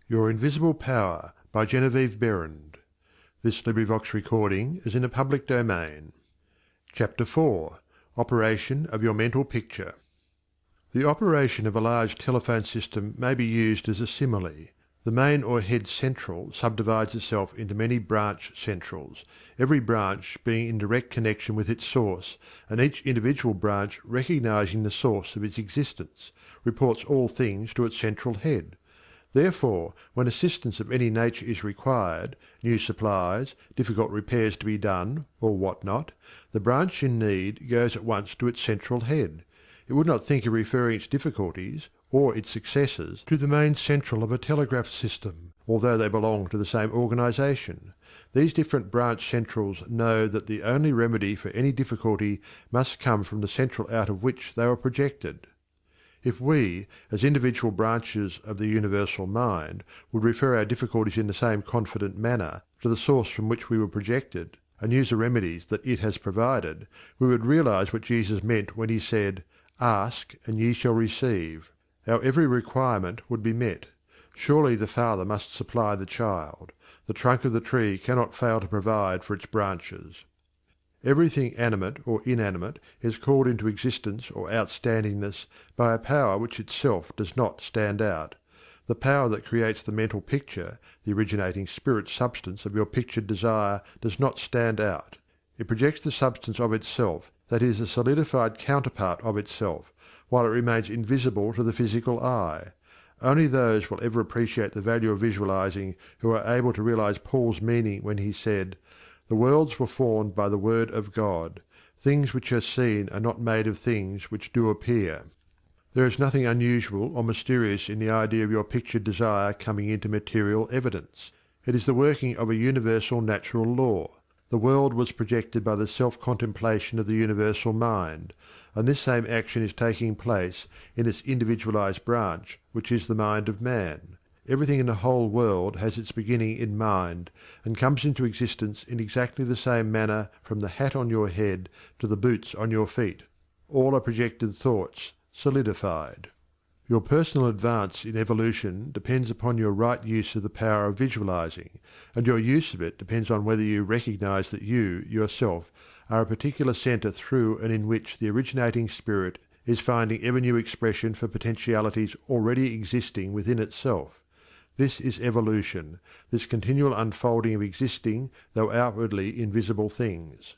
Your Invisible Power by Genevieve Behrend. This LibriVox recording is in a public domain. Chapter 4. Operation of Your Mental Picture. The operation of a large telephone system may be used as a simile. The main or head central subdivides itself into many branch centrals, every branch being in direct connection with its source, and each individual branch recognizing the source of its existence, reports all things to its central head. Therefore, when assistance of any nature is required, new supplies, difficult repairs to be done, or what not, the branch in need goes at once to its central head. It would not think of referring its difficulties, or its successes, to the main central of a telegraph system, although they belong to the same organization. These different branch centrals know that the only remedy for any difficulty must come from the central out of which they were projected. If we, as individual branches of the universal mind, would refer our difficulties in the same confident manner to the source from which we were projected, and use the remedies that it has provided, we would realize what Jesus meant when he said, "Ask, and ye shall receive." Our every requirement would be met. Surely the father must supply the child. The trunk of the tree cannot fail to provide for its branches. Everything animate or inanimate is called into existence or outstandingness by a power which itself does not stand out. The power that creates the mental picture, the originating spirit substance of your pictured desire, does not stand out. It projects the substance of itself, that is a solidified counterpart of itself, while it remains invisible to the physical eye. Only those will ever appreciate the value of visualizing who are able to realize Paul's meaning when he said, "The worlds were formed by the word of God. Things which are seen are not made of things which do appear." There is nothing unusual or mysterious in the idea of your pictured desire coming into material evidence. It is the working of a universal natural law. The world was projected by the self-contemplation of the universal mind, and this same action is taking place in its individualized branch, which is the mind of man. Everything in the whole world has its beginning in mind, and comes into existence in exactly the same manner from the hat on your head to the boots on your feet. All are projected thoughts, solidified. Your personal advance in evolution depends upon your right use of the power of visualizing, and your use of it depends on whether you recognize that you, yourself, are a particular center through and in which the originating spirit is finding ever new expression for potentialities already existing within itself. This is evolution, this continual unfolding of existing, though outwardly invisible things.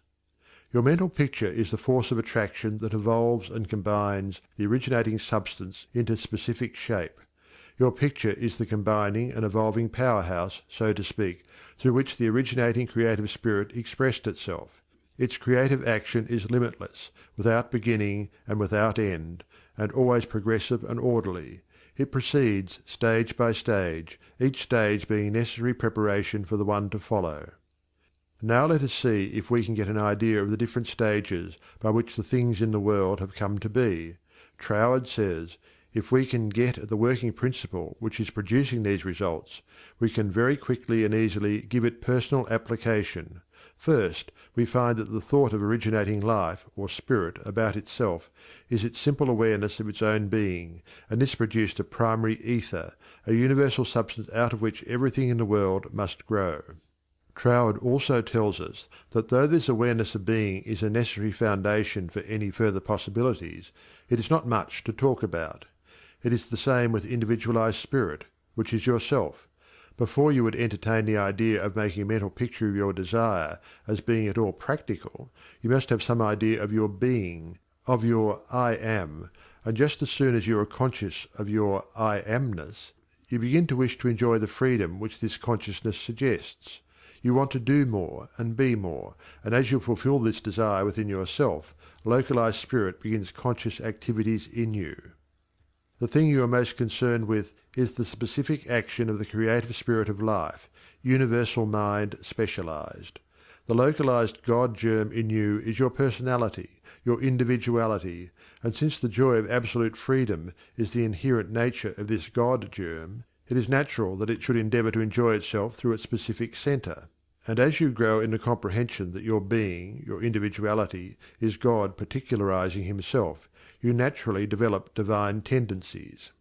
Your mental picture is the force of attraction that evolves and combines the originating substance into specific shape. Your picture is the combining and evolving powerhouse, so to speak, through which the originating creative spirit expressed itself. Its creative action is limitless, without beginning and without end, and always progressive and orderly. It proceeds stage by stage, each stage being necessary preparation for the one to follow. Now let us see if we can get an idea of the different stages by which the things in the world have come to be. Troward says, if we can get at the working principle which is producing these results, we can very quickly and easily give it personal application. First, we find that the thought of originating life or spirit about itself is its simple awareness of its own being, and this produced a primary ether, a universal substance out of which everything in the world must grow. Troward also tells us that though this awareness of being is a necessary foundation for any further possibilities, it is not much to talk about. It is the same with individualized spirit, which is yourself. Before you would entertain the idea of making a mental picture of your desire as being at all practical, you must have some idea of your being, of your "I am," and just as soon as you are conscious of your "I amness," you begin to wish to enjoy the freedom which this consciousness suggests. You want to do more and be more, and as you fulfill this desire within yourself, localized spirit begins conscious activities in you. The thing you are most concerned with is the specific action of the creative spirit of life, universal mind specialized. The localized God germ in you is your personality, your individuality, and since the joy of absolute freedom is the inherent nature of this God germ, it is natural that it should endeavor to enjoy itself through its specific center. And as you grow in the comprehension that your being, your individuality, is God particularizing himself, you naturally develop divine tendencies.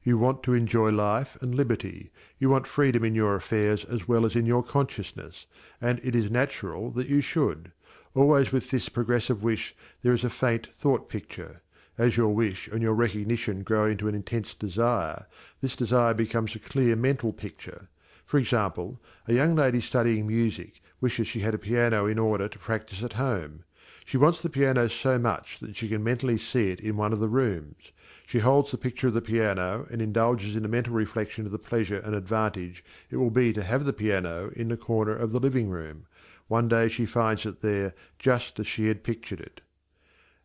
You want to enjoy life and liberty, you want freedom in your affairs as well as in your consciousness, and it is natural that you should. Always with this progressive wish there is a faint thought picture. As your wish and your recognition grow into an intense desire, this desire becomes a clear mental picture. For example, a young lady studying music wishes she had a piano in order to practice at home. She wants the piano so much that she can mentally see it in one of the rooms. She holds the picture of the piano and indulges in a mental reflection of the pleasure and advantage it will be to have the piano in the corner of the living room. One day she finds it there just as she had pictured it.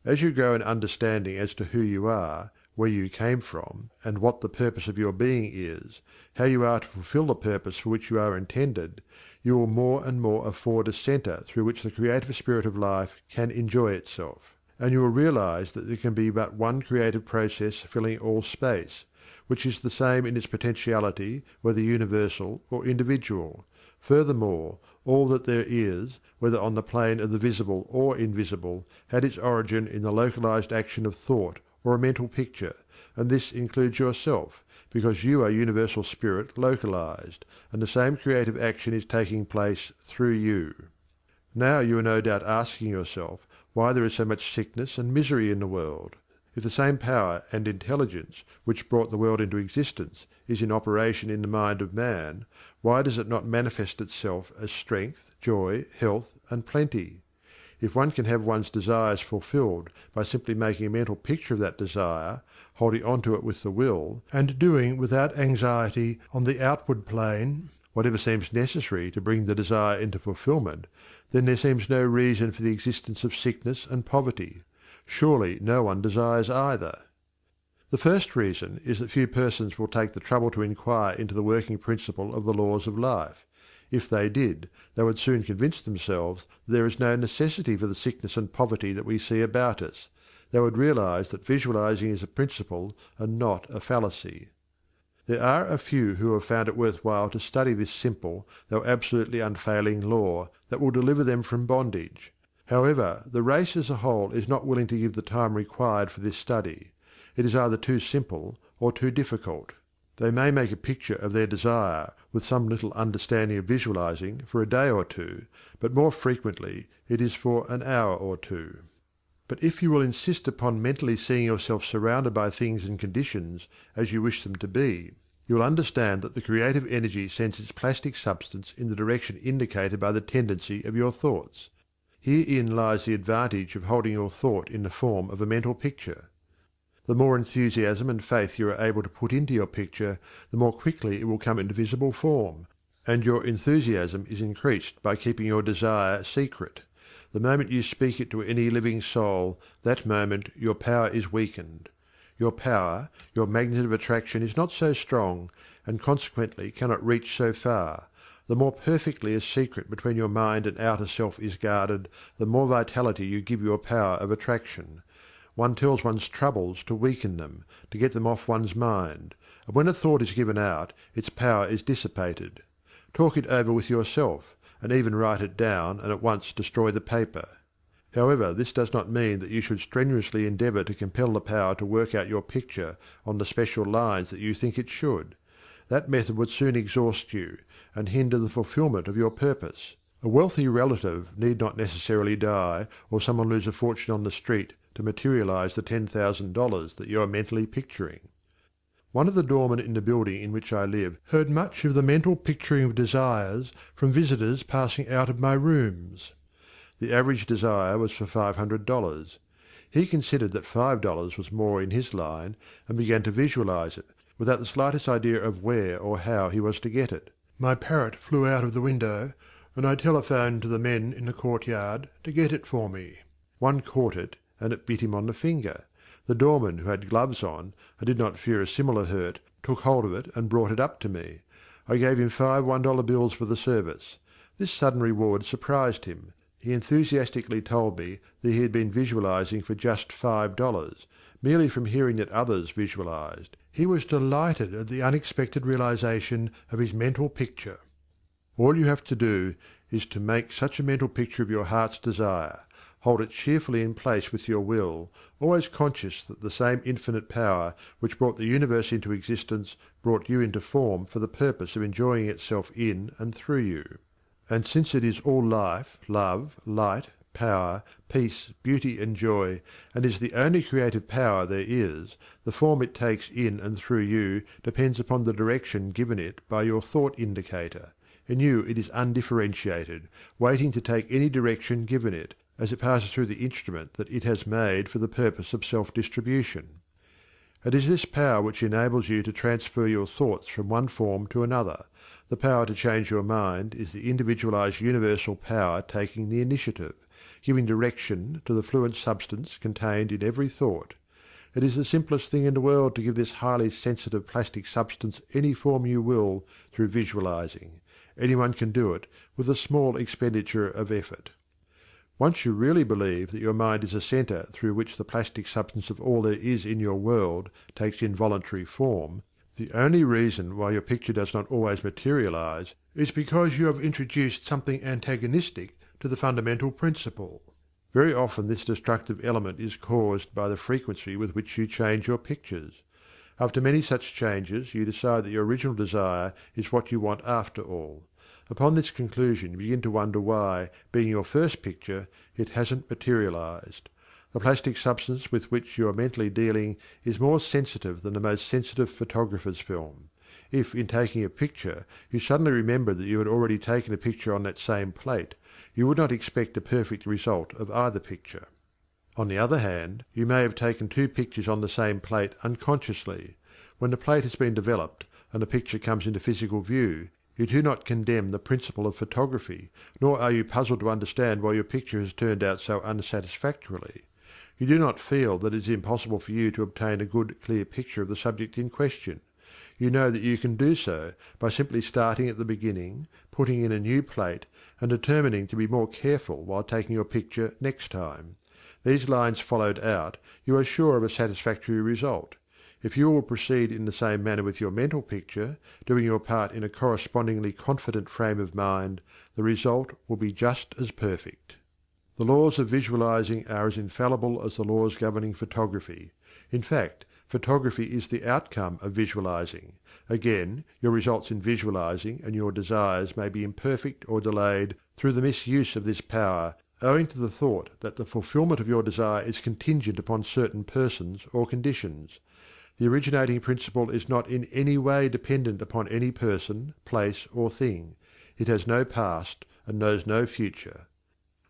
As you grow in understanding as to who you are, where you came from, and what the purpose of your being is, how you are to fulfill the purpose for which you are intended, you will more and more afford a centre through which the creative spirit of life can enjoy itself. And you will realize that there can be but one creative process filling all space, which is the same in its potentiality whether universal or individual. Furthermore, all that there is, whether on the plane of the visible or invisible, had its origin in the localized action of thought or a mental picture, and this includes yourself, because you are universal spirit localized, and the same creative action is taking place through you. Now you are no doubt asking yourself why there is so much sickness and misery in the world. If the same power and intelligence which brought the world into existence is in operation in the mind of man, why does it not manifest itself as strength, joy, health, and plenty? If one can have one's desires fulfilled by simply making a mental picture of that desire, holding on to it with the will, and doing without anxiety on the outward plane whatever seems necessary to bring the desire into fulfillment, then there seems no reason for the existence of sickness and poverty. Surely no one desires either. The first reason is that few persons will take the trouble to inquire into the working principle of the laws of life. If they did, they would soon convince themselves that there is no necessity for the sickness and poverty that we see about us. They would realize that visualizing is a principle and not a fallacy. There are a few who have found it worthwhile to study this simple, though absolutely unfailing law that will deliver them from bondage. However, the race as a whole is not willing to give the time required for this study. It is either too simple or too difficult. They may make a picture of their desire, with some little understanding of visualizing, for a day or two, but more frequently it is for an hour or two. But if you will insist upon mentally seeing yourself surrounded by things and conditions as you wish them to be, you will understand that the creative energy sends its plastic substance in the direction indicated by the tendency of your thoughts. Herein lies the advantage of holding your thought in the form of a mental picture. The more enthusiasm and faith you are able to put into your picture, the more quickly it will come into visible form, and your enthusiasm is increased by keeping your desire secret. The moment you speak it to any living soul, that moment your power is weakened. Your power, your magnet of attraction is not so strong, and consequently cannot reach so far. The more perfectly a secret between your mind and outer self is guarded, the more vitality you give your power of attraction. One tells one's troubles to weaken them, to get them off one's mind, and when a thought is given out, its power is dissipated. Talk it over with yourself, and even write it down and at once destroy the paper. However, this does not mean that you should strenuously endeavour to compel the power to work out your picture on the special lines that you think it should. That method would soon exhaust you, and hinder the fulfilment of your purpose. A wealthy relative need not necessarily die, or someone lose a fortune on the street, to materialize the $10,000 that you are mentally picturing. One of the doormen in the building in which I live heard much of the mental picturing of desires from visitors passing out of my rooms. The average desire was for $500. He considered that $5 was more in his line, and began to visualize it, without the slightest idea of where or how he was to get it. My parrot flew out of the window, and I telephoned to the men in the courtyard to get it for me. One caught it, and it bit him on the finger. The doorman, who had gloves on, and did not fear a similar hurt, took hold of it and brought it up to me. I gave him 5 $1 bills for the service. This sudden reward surprised him. He enthusiastically told me that he had been visualizing for just $5, merely from hearing that others visualized. He was delighted at the unexpected realization of his mental picture. All you have to do is to make such a mental picture of your heart's desire. Hold it cheerfully in place with your will, always conscious that the same infinite power which brought the universe into existence brought you into form for the purpose of enjoying itself in and through you. And since it is all life, love, light, power, peace, beauty and joy, and is the only creative power there is, the form it takes in and through you depends upon the direction given it by your thought indicator. In you it is undifferentiated, waiting to take any direction given it, as it passes through the instrument that it has made for the purpose of self-distribution. It is this power which enables you to transfer your thoughts from one form to another. The power to change your mind is the individualized universal power taking the initiative, giving direction to the fluent substance contained in every thought. It is the simplest thing in the world to give this highly sensitive plastic substance any form you will through visualizing. Anyone can do it with a small expenditure of effort. Once you really believe that your mind is a center through which the plastic substance of all there is in your world takes involuntary form, the only reason why your picture does not always materialize is because you have introduced something antagonistic to the fundamental principle. Very often this destructive element is caused by the frequency with which you change your pictures. After many such changes you decide that your original desire is what you want after all. Upon this conclusion you begin to wonder why, being your first picture, it hasn't materialized. The plastic substance with which you are mentally dealing is more sensitive than the most sensitive photographer's film. If, in taking a picture, you suddenly remembered that you had already taken a picture on that same plate, you would not expect a perfect result of either picture. On the other hand, you may have taken two pictures on the same plate unconsciously. When the plate has been developed and the picture comes into physical view, you do not condemn the principle of photography, nor are you puzzled to understand why your picture has turned out so unsatisfactorily. You do not feel that it is impossible for you to obtain a good, clear picture of the subject in question. You know that you can do so by simply starting at the beginning, putting in a new plate, and determining to be more careful while taking your picture next time. These lines followed out, you are sure of a satisfactory result. If you will proceed in the same manner with your mental picture, doing your part in a correspondingly confident frame of mind, the result will be just as perfect. The laws of visualizing are as infallible as the laws governing photography. In fact, photography is the outcome of visualizing. Again, your results in visualizing and your desires may be imperfect or delayed through the misuse of this power, owing to the thought that the fulfillment of your desire is contingent upon certain persons or conditions. The originating principle is not in any way dependent upon any person, place, or thing. It has no past and knows no future.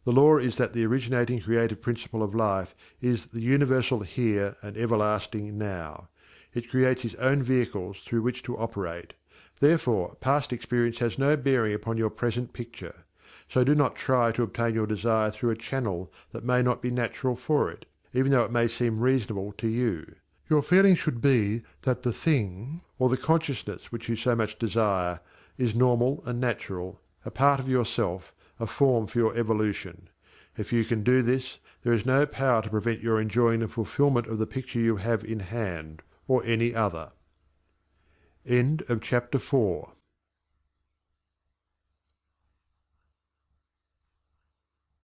The law is that the originating creative principle of life is the universal here and everlasting now. It creates its own vehicles through which to operate. Therefore, past experience has no bearing upon your present picture. So do not try to obtain your desire through a channel that may not be natural for it, even though it may seem reasonable to you. Your feeling should be that the thing, or the consciousness which you so much desire, is normal and natural, a part of yourself, a form for your evolution. If you can do this, there is no power to prevent your enjoying the fulfillment of the picture you have in hand, or any other. End of chapter 4.